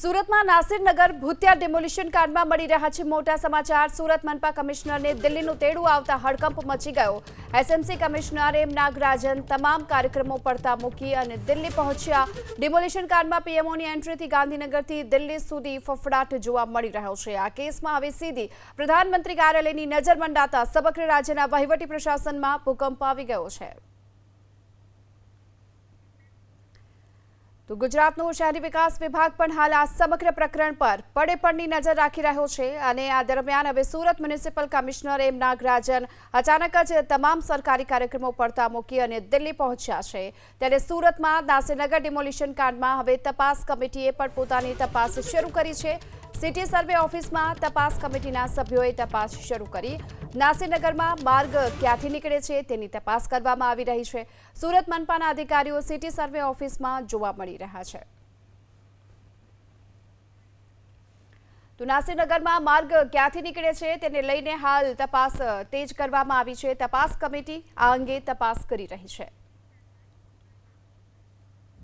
સુરતમાં નાસિરનગર ભૂતિયા ડિમોલિશન કાંડમાં મળી રહ્યા છે મોટા સમાચાર। સુરત મનપા કમિશનરને દિલ્હીનું તેડું આવતા હડકંપ મચી ગયો। એસએમસી કમિશનર એમ નાગરાજન તમામ કાર્યક્રમો પડતા મૂકી અને દિલ્હી પહોંચ્યા। ડિમોલિશન કાંડમાં પીએમઓની એન્ટ્રીથી ગાંધીનગરથી દિલ્હી સુધી ફફડાટ જોવા મળી રહ્યો છે। આ કેસમાં હવે સીધી પ્રધાનમંત્રી કાર્યાલયની નજર મંડાતા સમગ્ર રાજ્યના વહીવટી પ્રશાસનમાં ભૂકંપ આવી ગયો છે। તો ગુજરાતનું શહેરી વિકાસ વિભાગ પણ હાલ આ સમગ્ર પ્રકરણ પર પડેપણની નજર રાખી રહ્યો છે અને આ દરમિયાન હવે Surat municipal commissioner M Nagarajan અચાનક જ તમામ સરકારી કાર્યક્રમો પડતા મૂકી અને દિલ્હી પહોંચ્યા છે। ત્યારે સુરતમાં નાસિરનગર ડિમોલિશન કાંડમાં હવે તપાસ કમિટીએ પણ પોતાની તપાસ શરૂ કરી છે। સિટી સર્વે ઓફિસમાં તપાસ કમિટીના સભ્યોએ તપાસ શરૂ કરી। નાસિરનગરમાં માર્ગ ક્યાંથી નીકળે છે તેની તપાસ કરવામાં આવી રહી છે। સુરત મનપાના અધિકારીઓ સિટી સર્વે ઓફિસમાં જોવા મળી રહ્યા છે। તો નાસિરનગરમાં માર્ગ ક્યાંથી નીકળે છે તેને લઈને હાલ તપાસ તેજ કરવામાં આવી છે। તપાસ કમિટી આ અંગે તપાસ કરી રહી છે।